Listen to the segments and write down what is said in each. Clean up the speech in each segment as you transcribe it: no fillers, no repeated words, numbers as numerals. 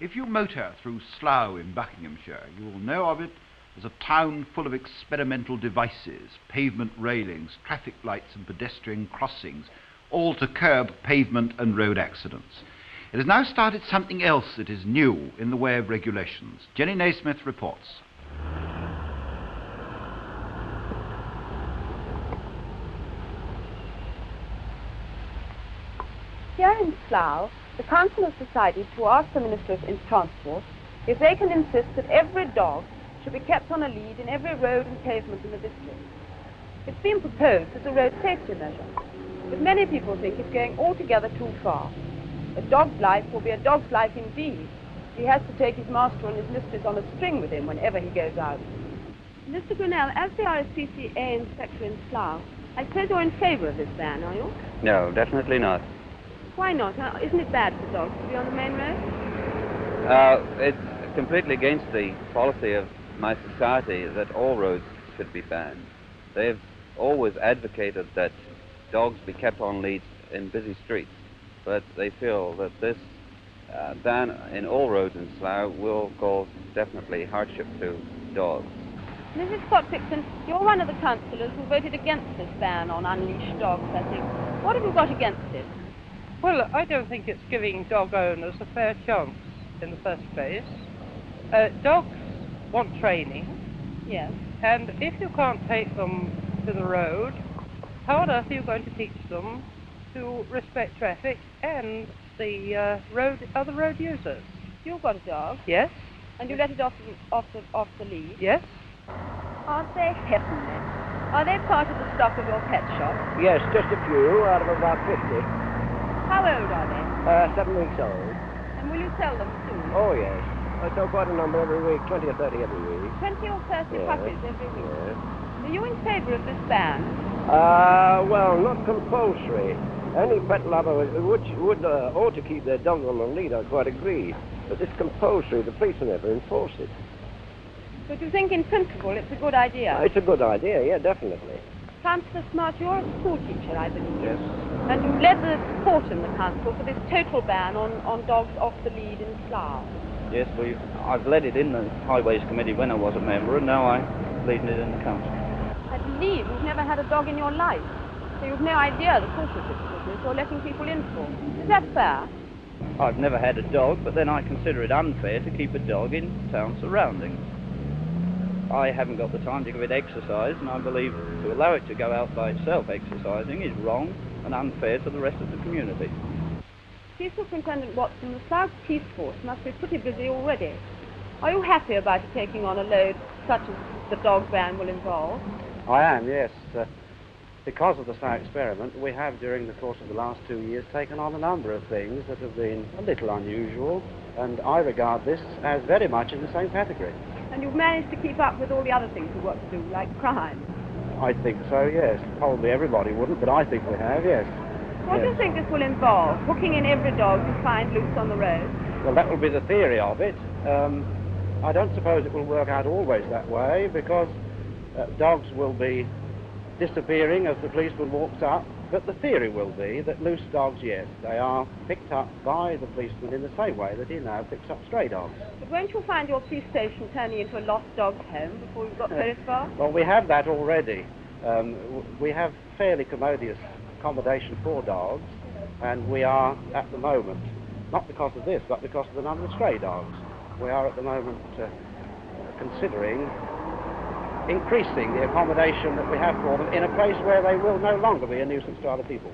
If you motor through Slough in Buckinghamshire, you will know of it as a town full of experimental devices, pavement railings, traffic lights and pedestrian crossings, all to curb pavement and road accidents. It has now started something else that is new in the way of regulations. Jenny Nasmyth reports. Here in Slough, the council has decided to ask the Minister of Transport if they can insist that every dog should be kept on a lead in every road and pavement in the district. It's been proposed as a road safety measure, but many people think it's going altogether too far. A dog's life will be a dog's life indeed. He has to take his master and his mistress on a string with him whenever he goes out. Mr. Grinnell, as the RSPCA inspector in Slough, I suppose you're in favour of this ban, are you? No, definitely not. Why not? Isn't it bad for dogs to be on the main road? It's completely against the policy of my society that all roads should be banned. They've always advocated that dogs be kept on leads in busy streets, but they feel that this ban in all roads in Slough will cause definitely hardship to dogs. Mrs. Scott-Picton, you're one of the councillors who voted against this ban on unleashed dogs, I think. What have you got against it? Well, I don't think it's giving dog owners a fair chance in the first place. Dogs want training. Yes. And if you can't take them to the road, how on earth are you going to teach them to respect traffic and the other road users? You've got a dog? Yes. And you let it off the lead? Yes. Aren't they heavenly? Are they part of the stock of your pet shop? Yes, just a few out of about 50. How old are they? 7 weeks old. And will you sell them soon? Oh, yes. I sell quite a number every week, 20 or 30 every week. 20 or 30 Yes. puppies every week? Yes. Are you in favour of this ban? Well, not compulsory. Any pet lover would ought to keep their dog on the lead, I quite agree. But it's compulsory. The police will never enforce it. But you think in principle it's a good idea? It's a good idea, yeah, definitely. Councillor Smart, you're a school teacher, I believe. Yes. And you led the support in the council for this total ban on dogs off the lead in Slough. Yes, I've led it in the Highways Committee when I was a member, and now I'm leading it in the council. I believe you've never had a dog in your life, so you've no idea the sort of difficulties you're letting people in for. Is that fair? I've never had a dog, but then I consider it unfair to keep a dog in town surroundings. I haven't got the time to give it exercise, and I believe to allow it to go out by itself exercising is wrong and unfair to the rest of the community. Chief Superintendent Watson, the Slough Police Force must be pretty busy already. Are you happy about it taking on a load such as the dog ban will involve? I am, yes. Because of the Slough experiment, we have, during the course of the last 2 years, taken on a number of things that have been a little unusual, and I regard this as very much in the same category. And you've managed to keep up with all the other things you've got to do, like crime? I think so, yes. Probably everybody wouldn't, but I think we have, yes. What do you think this will involve? Hooking in every dog you find loose on the road? Well, that will be the theory of it. I don't suppose it will work out always that way, because dogs will be disappearing as the policeman walks up, but the theory will be that loose dogs, yes, they are picked up by the policeman in the same way that he now picks up stray dogs. But won't you find your police station turning into a lost dog's home before you've got very far? Well, we have that already. We have fairly commodious accommodation for dogs, and we are at the moment, not because of this, but because of the number of stray dogs, we are at the moment considering increasing the accommodation that we have for them in a place where they will no longer be a nuisance to other people.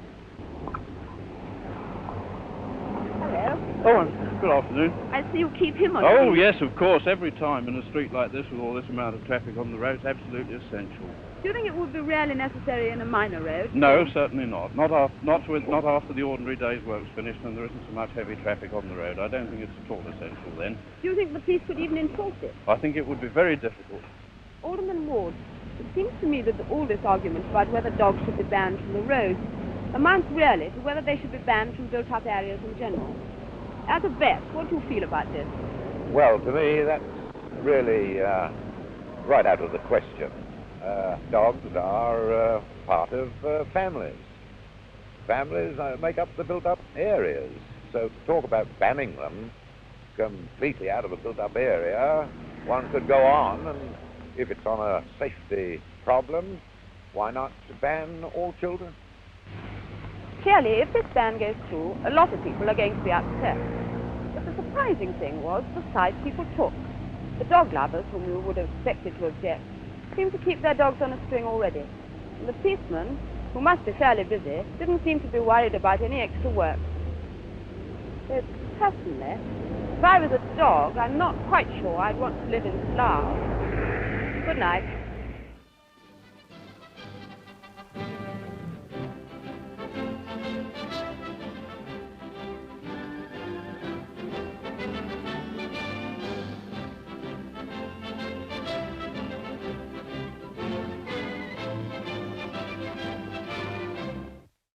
Hello. Oh, and good afternoon. I see you keep him on. Oh, yes, of course. Every time in a street like this with all this amount of traffic on the road, it's absolutely essential. Do you think it would be really necessary in a minor road? No, certainly not. Not after the ordinary day's work's finished and there isn't so much heavy traffic on the road. I don't think it's at all essential then. Do you think the police could even enforce it? I think it would be very difficult. Alderman Ward, it seems to me that all this argument about whether dogs should be banned from the roads amounts really to whether they should be banned from built-up areas in general. As a vet, what do you feel about this? Well, to me, that's really right out of the question. Dogs are part of families. Families make up the built-up areas. So to talk about banning them completely out of a built-up area, one could go on, and if it's on a safety problem, why not ban all children? Clearly, if this ban goes through, a lot of people are going to be upset. But the surprising thing was the side people took. The dog lovers, whom you would have expected to object, seemed to keep their dogs on a string already. And the policemen, who must be fairly busy, didn't seem to be worried about any extra work. But personally, if I was a dog, I'm not quite sure I'd want to live in Slough. Good night.